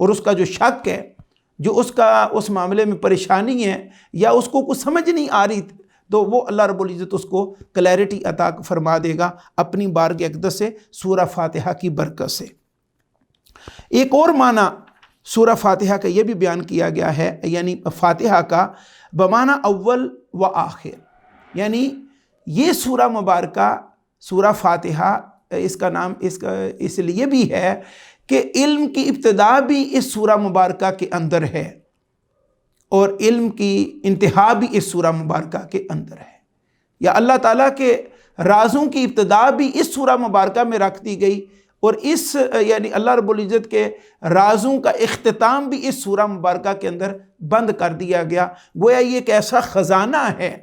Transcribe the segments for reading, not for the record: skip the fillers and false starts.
اور اس کا جو شک ہے، جو اس معاملے میں پریشانی ہے یا اس کو کچھ سمجھ نہیں آ رہی، تو وہ اللہ رب العزت اس کو کلیئرٹی عطا فرما دے گا اپنی بارگاہ اقدس سے سورہ فاتحہ کی برکت سے۔ ایک اور معنی سورہ فاتحہ کا یہ بھی بیان کیا گیا ہے، یعنی فاتحہ کا بمعنی اول و آخر، یعنی یہ سورہ مبارکہ سورہ فاتحہ اس کا نام اس لیے بھی ہے کہ علم کی ابتدا بھی اس سورہ مبارکہ کے اندر ہے اور علم کی انتہا بھی اس سورہ مبارکہ کے اندر ہے، یا اللہ تعالیٰ کے رازوں کی ابتدا بھی اس سورہ مبارکہ میں رکھ دی گئی اور یعنی اللہ رب العزت کے رازوں کا اختتام بھی اس سورہ مبارکہ کے اندر بند کر دیا گیا۔ گویا یہ ایک ایسا خزانہ ہے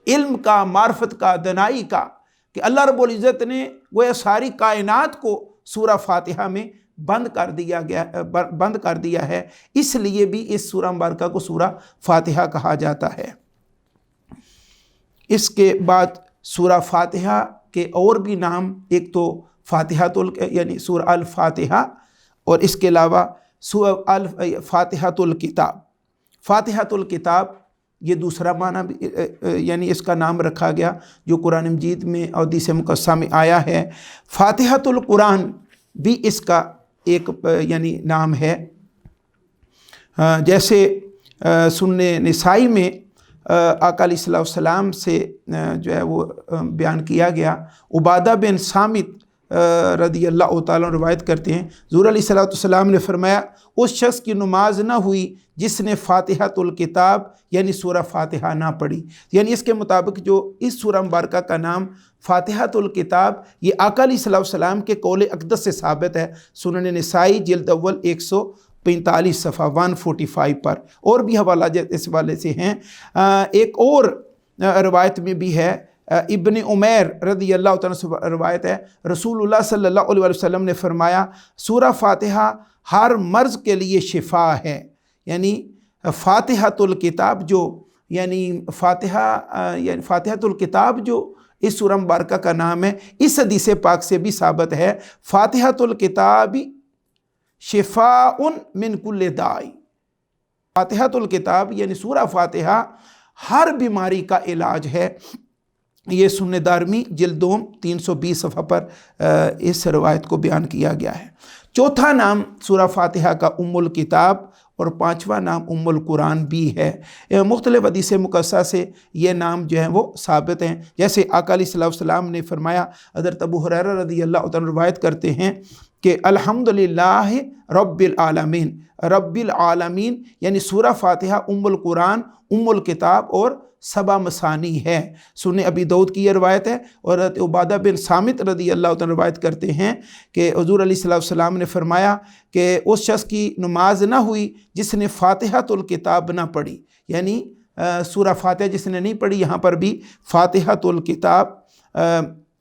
علم کا، معرفت کا، دانائی کا، کہ اللہ رب العزت نے گویا ساری کائنات کو سورہ فاتحہ میں بند کر دیا ہے، اس لیے بھی اس سورہ مبارکہ کو سورہ فاتحہ کہا جاتا ہے۔ اس کے بعد سورہ فاتحہ کے اور بھی نام، ایک تو یعنی سورہ الفاتحہ، اور اس کے علاوہ سورہ فاتحۃ الکتاب۔ فاتحۃ الکتاب یہ دوسرا معنی بھی یعنی اس کا نام رکھا گیا جو قرآن مجید میں اور حدیث مقدسہ میں آیا ہے۔ فاتحۃ القرآن بھی اس کا ایک یعنی نام ہے، جیسے سنن نسائی میں آقا علیہ السلام سے جو ہے وہ بیان کیا گیا، عبادہ بن صامت رضی اللہ تعالیٰ روایت کرتے ہیں، حضور علیہ السلام نے فرمایا اس شخص کی نماز نہ ہوئی جس نے فاتحۃ الکتاب یعنی سورہ فاتحہ نہ پڑھی۔ یعنی اس کے مطابق جو اس سورہ مبارکہ کا نام فاتحۃ الکتاب، یہ آقا علیہ السلام کے قول اقدس سے ثابت ہے، سنن نسائی جلد اول 145 صفحہ 145 پر، اور بھی حوالہ اس حوالے سے ہیں۔ ایک اور روایت میں بھی ہے، ابن عمیر رضی اللہ تعالیٰ سے روایت ہے، رسول اللہ صلی اللہ علیہ وسلم نے فرمایا سورہ فاتحہ ہر مرض کے لیے شفا ہے۔ یعنی فاتحۃ الکتاب جو یعنی فاتحۃ الکتاب جو اس سورہ مبارکہ کا نام ہے، اس حدیث پاک سے بھی ثابت ہے، فاتحۃ الکتاب شفاء من کل داء۔ فاتحۃ الکتاب یعنی سورہ فاتحہ ہر بیماری کا علاج ہے۔ یہ سنن دارمی جلد دوم 320 صفحہ پر اس روایت کو بیان کیا گیا ہے۔ چوتھا نام سورہ فاتحہ کا ام الکتاب اور پانچواں نام ام القرآن بھی ہے۔ مختلف حدیث مقدسہ سے یہ نام جو ہیں وہ ثابت ہیں، جیسے آقا علیہ السلام نے فرمایا، حضرت ابو ہریرہ رضی اللہ عنہ روایت کرتے ہیں کہ الحمدللہ رب العالمین، رب العالمین یعنی سورہ فاتحہ ام القرآن، ام الکتاب اور 7 مثانی ہے۔ سنن ابی داؤد کی یہ روایت ہے، اور حضرت عبادہ بن صامت رضی اللہ عنہ روایت کرتے ہیں کہ حضور علیہ السلام نے فرمایا کہ اس شخص کی نماز نہ ہوئی جس نے فاتحۃ الکتاب نہ پڑھی، یعنی سورہ فاتحہ جس نے نہیں پڑھی، یہاں پر بھی فاتحۃ الکتاب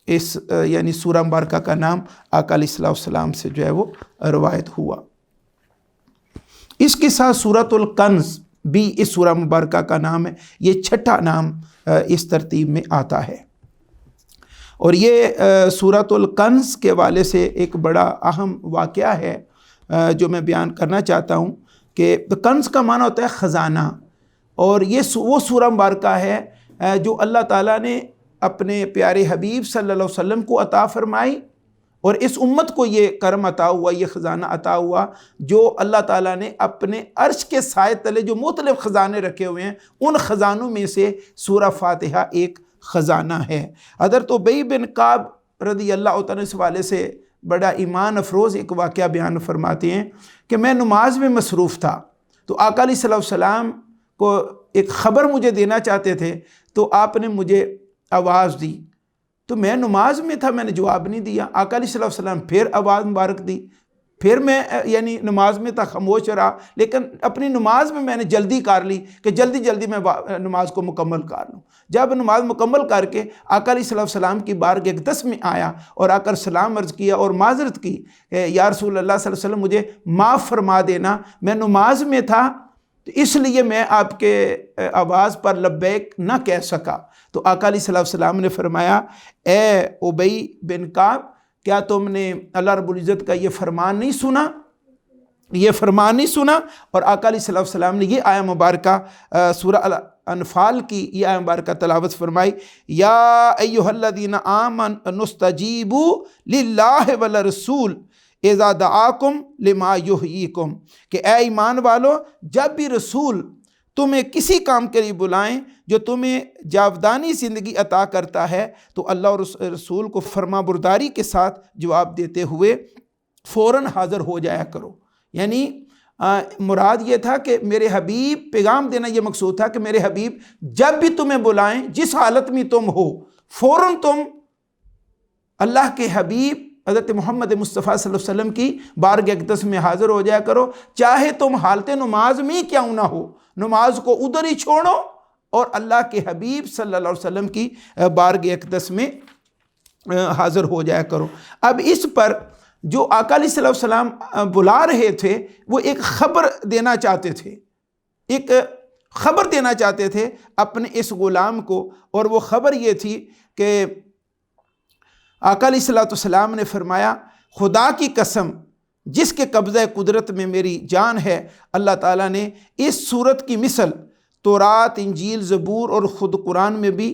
اس یعنی سورہ مبارکہ کا نام آقا علیہ السلام سے جو ہے وہ روایت ہوا۔ اس کے ساتھ سورۃ الکنز بھی اس سورہ مبارکہ کا نام ہے، یہ چھٹا نام اس ترتیب میں آتا ہے۔ اور یہ سورۃ الکنز کے حوالے سے ایک بڑا اہم واقعہ ہے جو میں بیان کرنا چاہتا ہوں کہ کنز کا معنی ہوتا ہے خزانہ، اور یہ وہ سورہ مبارکہ ہے جو اللہ تعالیٰ نے اپنے پیارے حبیب صلی اللہ علیہ وسلم کو عطا فرمائی، اور اس امت کو یہ کرم عطا ہوا، یہ خزانہ عطا ہوا جو اللہ تعالیٰ نے اپنے عرش کے سائے تلے جو مختلف خزانے رکھے ہوئے ہیں، ان خزانوں میں سے سورہ فاتحہ ایک خزانہ ہے۔ حضرت ابی بن کعب رضی اللہ عنہ اس حوالے سے بڑا ایمان افروز ایک واقعہ بیان فرماتے ہیں کہ میں نماز میں مصروف تھا، تو آقا علیہ السلام کو ایک خبر مجھے دینا چاہتے تھے، تو آپ نے مجھے آواز دی، تو میں نماز میں تھا، میں نے جواب نہیں دیا۔ آقا علیہ السلام پھر آواز مبارک دی، پھر میں یعنی نماز میں تھا، خاموش رہا، لیکن اپنی نماز میں نے جلدی کر لی کہ جلدی میں نماز کو مکمل کر لوں۔ جب نماز مکمل کر کے آقا علیہ السلام کی بارگاہ اقدس میں آیا اور آ کر سلام عرض کیا اور معذرت کی کہ یا رسول اللہ صلی اللہ علیہ وسلم مجھے معاف فرما دینا، میں نماز میں تھا تو اس لیے میں آپ کے آواز پر لبیک نہ کہہ سکا۔ تو آقا علیہ السلام نے فرمایا، اے ابی بن کعب، کیا تم نے اللہ رب العزت کا یہ فرمان نہیں سنا یہ فرمان نہیں سنا، اور آقا علیہ الصلوۃ والسلام نے یہ آیہ مبارکہ سورہ انفال کی یہ آیہ مبارکہ تلاوت فرمائی، یا ایھا الذین آمنوا استجیبوا للہ وللرسول اذا دعاکم لما یحییکم، کہ اے ایمان والو جب بھی رسول تمہیں کسی کام کے لیے بلائیں جو تمہیں جاودانی زندگی عطا کرتا ہے، تو اللہ اور رسول کو فرما برداری کے ساتھ جواب دیتے ہوئے فوراً حاضر ہو جایا کرو۔ یعنی مراد یہ تھا کہ میرے حبیب، پیغام دینا یہ مقصود تھا کہ میرے حبیب جب بھی تمہیں بلائیں، جس حالت میں تم ہو، فوراً تم اللہ کے حبیب حضرت محمد مصطفیٰ صلی اللہ علیہ وسلم کی بارگاہ اقدس میں حاضر ہو جایا کرو، چاہے تم حالت نماز میں کیوں نہ ہو، نماز کو ادھر ہی چھوڑو اور اللہ کے حبیب صلی اللہ علیہ وسلم کی بارگاہ اقدس میں حاضر ہو جایا کرو۔ اب اس پر جو آقا علیہ الصلوۃ والسلام بلا رہے تھے وہ ایک خبر دینا چاہتے تھے، ایک خبر دینا چاہتے تھے اپنے اس غلام کو، اور وہ خبر یہ تھی کہ آقا علیہ الصلوۃ والسلام نے فرمایا، خدا کی قسم جس کے قبضہ قدرت میں میری جان ہے، اللہ تعالیٰ نے اس صورت کی مثل تورات، انجیل، زبور اور خود قرآن میں بھی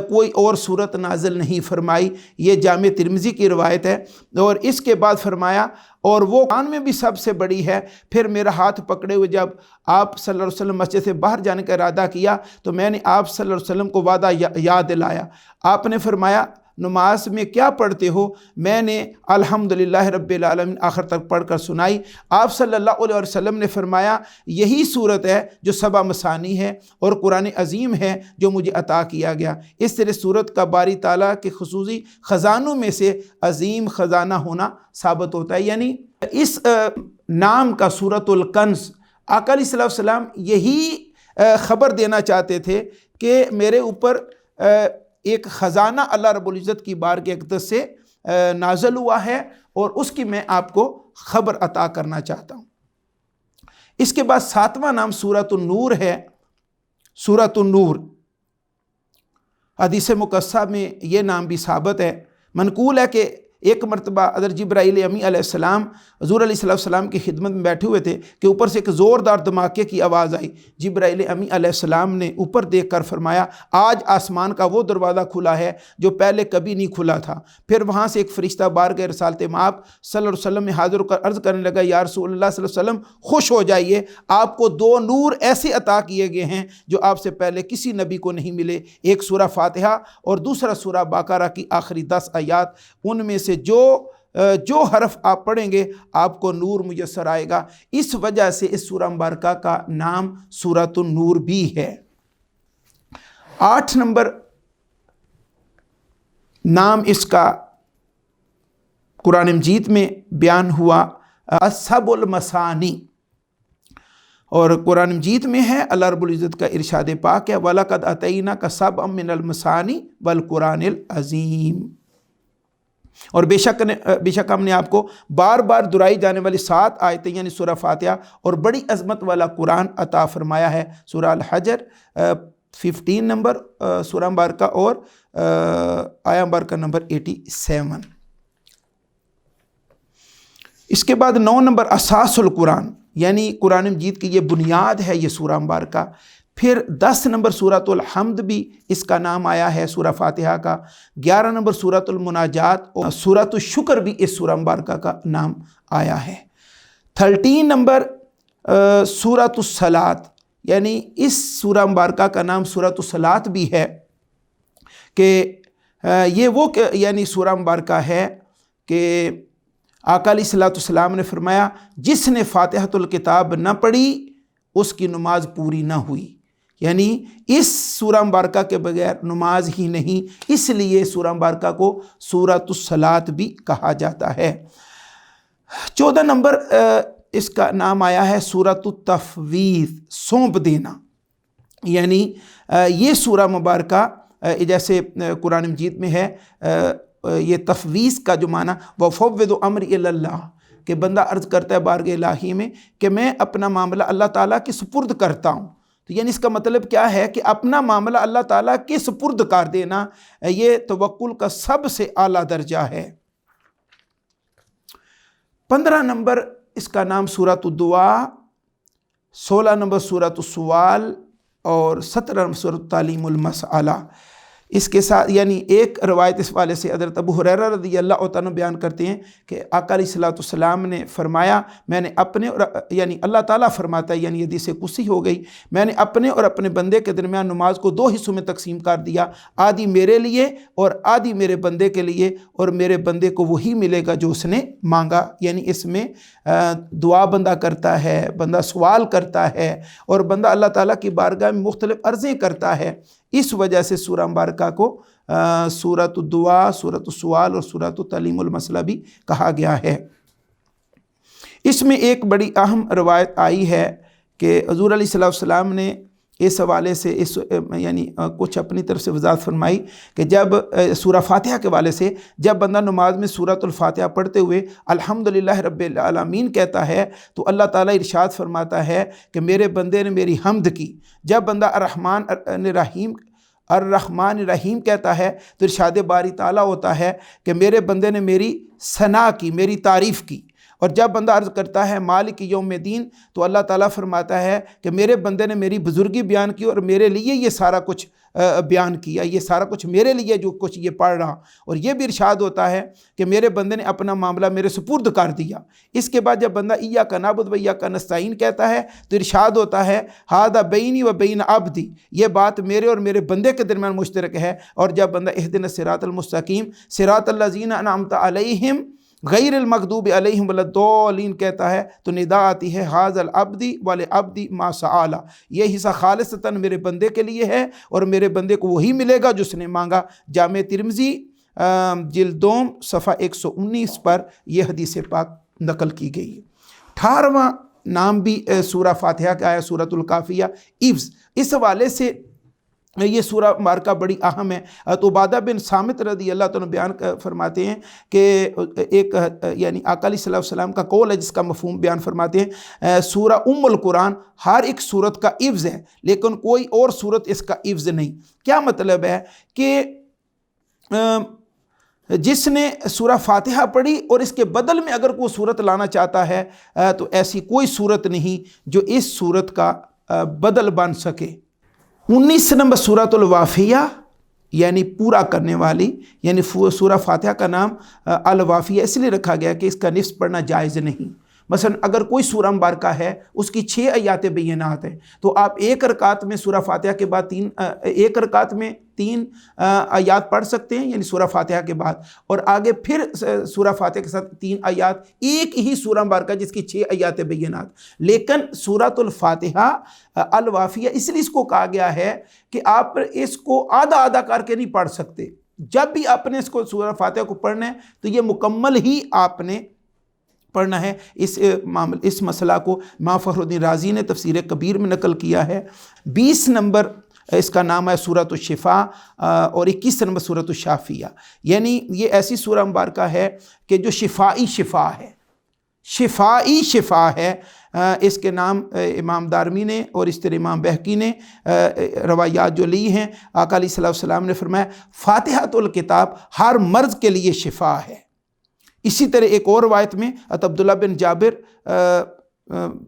کوئی اور صورت نازل نہیں فرمائی۔ یہ جامع ترمذی کی روایت ہے، اور اس کے بعد فرمایا اور وہ قرآن میں بھی سب سے بڑی ہے۔ پھر میرا ہاتھ پکڑے ہوئے جب آپ صلی اللہ علیہ وسلم مسجد سے باہر جانے کا ارادہ کیا تو میں نے آپ صلی اللہ علیہ وسلم کو وعدہ یاد دلایا۔ آپ نے فرمایا نماز میں کیا پڑھتے ہو؟ میں نے الحمدللہ رب العالمین آخر تک پڑھ کر سنائی۔ آپ صلی اللہ علیہ وسلم نے فرمایا یہی صورت ہے جو سبع مثانی ہے اور قرآن عظیم ہے جو مجھے عطا کیا گیا۔ اس طرح صورت کا باری تعالیٰ کے خصوصی خزانوں میں سے عظیم خزانہ ہونا ثابت ہوتا ہے۔ یعنی اس نام کا سورۃ الکنز، آقا علیہ الصلوۃ والسلام یہی خبر دینا چاہتے تھے کہ میرے اوپر ایک خزانہ اللہ رب العزت کی بارگاہ اقدس سے نازل ہوا ہے اور اس کی میں آپ کو خبر عطا کرنا چاہتا ہوں۔ اس کے بعد 7واں نام سورۃ النور ہے۔ سورۃ النور حدیث مقدسہ میں یہ نام بھی ثابت ہے۔ منقول ہے کہ ایک مرتبہ حضرت جبرائیل امی علیہ السلام حضور علیہ السلام کی خدمت میں بیٹھے ہوئے تھے کہ اوپر سے ایک زوردار دھماکے کی آواز آئی۔ جبرائیل امی علیہ السلام نے اوپر دیکھ کر فرمایا آج آسمان کا وہ دروازہ کھلا ہے جو پہلے کبھی نہیں کھلا تھا۔ پھر وہاں سے ایک فرشتہ بارگاہ رسالت مآب صلی اللہ علیہ وسلم میں حاضر ہو کر عرض کرنے لگا یا رسول اللہ صلی اللہ علیہ وسلم خوش ہو جائیے، آپ کو 2 نور ایسے عطا کیے گئے ہیں جو آپ سے پہلے کسی نبی کو نہیں ملے، ایک سورہ فاتحہ اور دوسرا سورہ بقرہ کی آخری 10 آیات، ان میں سے جو حرف آپ پڑھیں گے آپ کو نور میسر آئے گا۔ اس وجہ سے اس سورہ مبارکہ کا نام سورۃ النور بھی ہے۔ 8 نمبر نام اس کا قرآن مجید میں بیان ہوا سبع المثانی، اور قرآن مجید میں ہے اللہ رب العزت کا ارشاد پاک ہے وَلَقَدْ أَتَيْنَاكَ سَبْعًا مِّنَ الْمَثَانِي وَالْقُرْآنِ الْعَظِيمِ، اور بے شک ہم نے آپ کو بار بار دہرائی جانے والی 7 آیتیں یعنی سورہ فاتحہ اور بڑی عظمت والا قرآن عطا فرمایا ہے۔ سورہ الحجر 15 نمبر سورہ مبارکہ اور آیہ مبارکہ نمبر 87۔ اس کے بعد 9 نمبر اساس القرآن، یعنی قرآن مجید کی یہ بنیاد ہے یہ سورہ مبارکہ۔ پھر 10 نمبر سورۃ الحمد بھی اس کا نام آیا ہے سورہ فاتحہ کا۔ 11 نمبر سورۃ المناجات اور سورۃ الشکر بھی اس سورہ مبارکہ کا نام آیا ہے۔ 13 نمبر سورۃ الصلاۃ، یعنی اس سورہ مبارکہ کا نام سورۃ الصلاۃ بھی ہے کہ یہ وہ یعنی سورہ مبارکہ ہے کہ آقا علیہ الصلوۃ والسلام نے فرمایا جس نے فاتحۃ الکتاب نہ پڑھی اس کی نماز پوری نہ ہوئی، یعنی اس سورہ مبارکہ کے بغیر نماز ہی نہیں، اس لیے سورہ مبارکہ کو سورۃ الصلاۃ بھی کہا جاتا ہے۔ 14 نمبر اس کا نام آیا ہے سورۃ التفویض، سونپ دینا، یعنی یہ سورہ مبارکہ جیسے قرآن مجید میں ہے یہ تفویض کا جو معنی وَفَوِّضُ أَمْرِي إِلَى اللَّهِ، کہ بندہ عرض کرتا ہے بارگاہ الہی میں کہ میں اپنا معاملہ اللہ تعالیٰ کے سپرد کرتا ہوں۔ تو یعنی اس کا مطلب کیا ہے کہ اپنا معاملہ اللہ تعالیٰ کے سپرد کر دینا، یہ توکل کا سب سے اعلیٰ درجہ ہے۔ 15 نمبر اس کا نام سورۃ الدعا، 16 نمبر سورۃ السوال اور 17 نمبر سورۃ تعلیم المسئلہ۔ اس کے ساتھ یعنی ایک روایت اس والے سے حضرت ابو ہریرہ رضی اللہ عنہ بیان کرتے ہیں کہ آقا علیہ الصلوۃ والسلام نے فرمایا، میں نے اپنے اور یعنی اللہ تعالیٰ فرماتا ہے، یعنی حدیث قدسی ہو گئی، میں نے اپنے اور اپنے بندے کے درمیان نماز کو 2 حصوں میں تقسیم کر دیا، آدھی میرے لیے اور آدھی میرے بندے کے لیے، اور میرے بندے کو وہی ملے گا جو اس نے مانگا۔ یعنی اس میں دعا بندہ کرتا ہے، بندہ سوال کرتا ہے، اور بندہ اللہ تعالیٰ کی بارگاہ میں مختلف عرضیں کرتا ہے۔ اس وجہ سے سورہ مبارکہ کو سورۃ الدعا، سورۃ السوال اور سورۃ تعلیم المسئلہ بھی کہا گیا ہے۔ اس میں ایک بڑی اہم روایت آئی ہے کہ حضور علیہ الصلوۃ والسلام نے اس حوالے سے یعنی کچھ اپنی طرف سے وضاحت فرمائی کہ جب سورہ فاتحہ کے حوالے سے جب بندہ نماز میں سورۃ الفاتحہ پڑھتے ہوئے الحمدللہ رب العالمین کہتا ہے تو اللہ تعالیٰ ارشاد فرماتا ہے کہ میرے بندے نے میری حمد کی۔ جب بندہ الرحمن الرحیم کہتا ہے تو ارشاد باری تعالیٰ ہوتا ہے کہ میرے بندے نے میری ثنا کی، میری تعریف کی۔ اور جب بندہ عرض کرتا ہے مالک یوم الدین تو اللہ تعالیٰ فرماتا ہے کہ میرے بندے نے میری بزرگی بیان کی اور میرے لیے یہ سارا کچھ بیان کیا، یہ سارا کچھ میرے لیے جو کچھ یہ پڑھ رہا۔ اور یہ بھی ارشاد ہوتا ہے کہ میرے بندے نے اپنا معاملہ میرے سپرد کر دیا۔ اس کے بعد جب بندہ ایاک نعبد و ایاک نستعین کہتا ہے تو ارشاد ہوتا ہے ھذا بینی و بین عبدی، یہ بات میرے اور میرے بندے کے درمیان مشترک ہے۔ اور جب بندہ اہدنا الصراط المستقیم صراط الذین انعمت علیہم غیر المغضوب علیہم ولا الضالین کہتا ہے تو ندا آتی ہے ھذا العبدی ولعبدی ما سأل، یہ حصہ خالصتاً میرے بندے کے لیے ہے اور میرے بندے کو وہی ملے گا جو اس نے مانگا۔ جامع ترمذی جلد دوم صفحہ 119 پر یہ حدیث پاک نقل کی گئی۔ 18واں نام بھی سورہ فاتحہ کا آیا سورۃ الکافیہ، عوض۔ اس حوالے سے یہ سورہ مبارکہ بڑی اہم ہے۔ عبادہ بن صامت رضی اللہ عنہ بیان فرماتے ہیں کہ ایک یعنی آقا علیہ السلام کا قول ہے جس کا مفہوم بیان فرماتے ہیں، سورہ القرآن ہر ایک سورت کا عوض ہے لیکن کوئی اور سورت اس کا عوض نہیں۔ کیا مطلب ہے کہ جس نے سورہ فاتحہ پڑھی اور اس کے بدل میں اگر کوئی سورت لانا چاہتا ہے تو ایسی کوئی سورت نہیں جو اس سورت کا بدل بن سکے۔ 19 نمبر سورۃ الوافیہ یعنی پورا کرنے والی، یعنی سورہ فاتحہ کا نام الوافیہ اس لیے رکھا گیا کہ اس کا نصف پڑھنا جائز نہیں۔ مثلا اگر کوئی سورہ مبارکہ ہے اس کی 6 آیات بینات ہیں تو آپ ایک رکعت میں سورہ فاتحہ کے بعد ایک رکعت میں 3 آیات پڑھ سکتے ہیں، یعنی سورہ فاتحہ کے بعد، اور آگے پھر سورہ فاتحہ کے ساتھ 3 آیات، ایک ہی سورہ مبارکہ جس کی 6 آیات بینات۔ لیکن سورۃ الفاتحہ الوافیہ اس لیے اس کو کہا گیا ہے کہ آپ اس کو آدھا آدھا کر کے نہیں پڑھ سکتے۔ جب بھی آپ نے اس کو سورہ فاتحہ کو پڑھنا ہے تو یہ مکمل ہی آپ نے پڑھنا ہے۔ اس مسئلہ کو امام فخر الدین رازی نے تفسیر کبیر میں نقل کیا ہے۔ 20 نمبر اس کا نام ہے سورۃ الشفاء اور 21 نمبر سورۃ الشافیہ، یعنی یہ ایسی سورہ مبارکہ ہے کہ جو شفائی شفا ہے، شفائی شفا ہے۔ اس کے نام امام دارمی نے اور اس طرح امام بہقی نے روایات جو لی ہیں، آقا علیہ السلام نے فرمایا فاتحۃ الکتاب ہر مرض کے لیے شفا ہے۔ اسی طرح ایک اور روایت میں عبداللہ بن جابر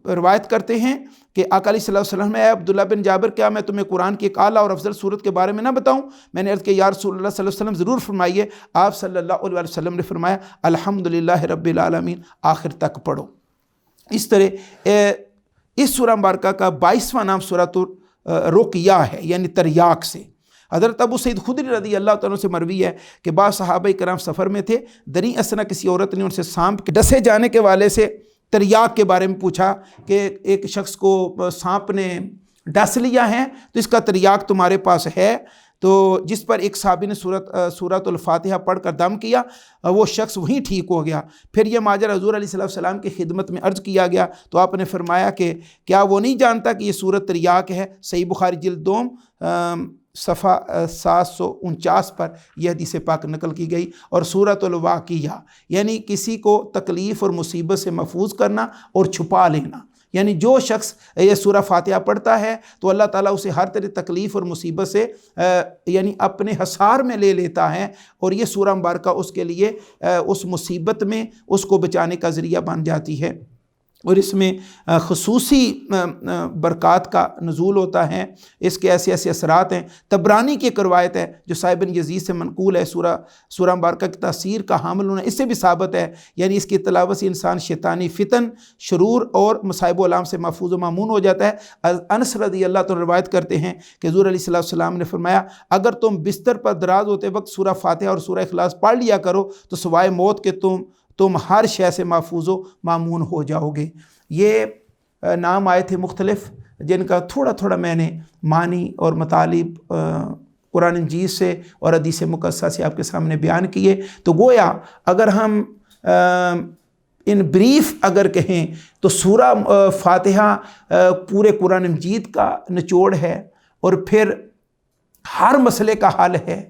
روایت کرتے ہیں کہ آقا علیہ السلام نے اے عبداللہ بن جابر کیا میں تمہیں قرآن کی ایک اعلیٰ اور افضل صورت کے بارے میں نہ بتاؤں؟ میں نے عرض کیا یا رسول اللہ صلی اللہ علیہ وسلم ضرور فرمائیے۔ آپ صلی اللہ علیہ وسلم نے فرمایا الحمدللہ رب العالمین آخر تک پڑھو۔ اس طرح اس سورہ مبارکہ کا 22واں نام سورۃ الرقیہ ہے، یعنی تریاق سے۔ حضرت ابو سعید خدری رضی اللہ عنہ سے مروی ہے کہ بعض صحابہ کرام سفر میں تھے، دریں اثنا کسی عورت نے ان سے سانپ کے ڈسے جانے کے والے سے تریاق کے بارے میں پوچھا کہ ایک شخص کو سانپ نے ڈس لیا ہے تو اس کا تریاق تمہارے پاس ہے؟ تو جس پر ایک صحابی نے سورۃ الفاتحہ پڑھ کر دم کیا، وہ شخص وہیں ٹھیک ہو گیا۔ پھر یہ ماجرا حضور علیہ السلام کی خدمت میں عرض کیا گیا تو آپ نے فرمایا کہ کیا وہ نہیں جانتا کہ یہ سورت تریاق ہے؟ صحیح بخاری جلد دوم صفحہ 749 پر یہ حدیث پاک نقل کی گئی۔ اور سورۃ الواقیہ یعنی کسی کو تکلیف اور مصیبت سے محفوظ کرنا اور چھپا لینا، یعنی جو شخص یہ سورہ فاتحہ پڑھتا ہے تو اللہ تعالیٰ اسے ہر طرح تکلیف اور مصیبت سے یعنی اپنے حصار میں لے لیتا ہے، اور یہ سورہ مبارکہ اس کے لیے اس مصیبت میں اس کو بچانے کا ذریعہ بن جاتی ہے۔ اور اس میں خصوصی برکات کا نزول ہوتا ہے، اس کے ایسے ایسے اثرات ہیں۔ طبرانی کی ایک روایت ہے جو صاحب بن یزید سے منقول ہے، سورہ مبارکہ کی تاثیر کا حامل ہونا اس سے بھی ثابت ہے، یعنی اس کی تلاوت سے انسان شیطانی فتن، شرور اور مصائب و آلام سے محفوظ و مامون ہو جاتا ہے۔ انس رضی اللہ عنہ روایت کرتے ہیں کہ حضور علیہ السلام نے فرمایا اگر تم بستر پر دراز ہوتے وقت سورہ فاتحہ اور سورہ اخلاص پڑھ لیا کرو تو سوائے موت کے تم ہر شے سے محفوظ و مامون ہو جاؤ گے۔ یہ نام آئے تھے مختلف جن کا تھوڑا تھوڑا میں نے معنی اور مطالب قرآن مجید سے اور حدیث مقدسہ سے آپ کے سامنے بیان کیے۔ تو گویا اگر ہم ان بریف اگر کہیں تو سورہ فاتحہ پورے قرآن مجید کا نچوڑ ہے، اور پھر ہر مسئلے کا حل ہے،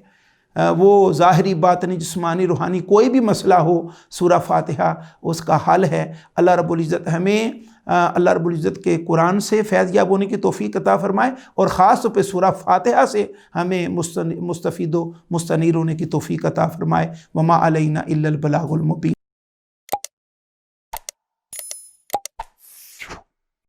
وہ ظاہری باطنی جسمانی روحانی کوئی بھی مسئلہ ہو سورہ فاتحہ اس کا حل ہے۔ اللہ رب العزت ہمیں اللہ رب العزت کے قرآن سے فیض یاب ہونے کی توفیق عطا فرمائے، اور خاص طور پہ سورہ فاتحہ سے ہمیں مستفید و مستنیر ہونے کی توفیق عطا فرمائے۔ وما علینا الا البلاغ المبین۔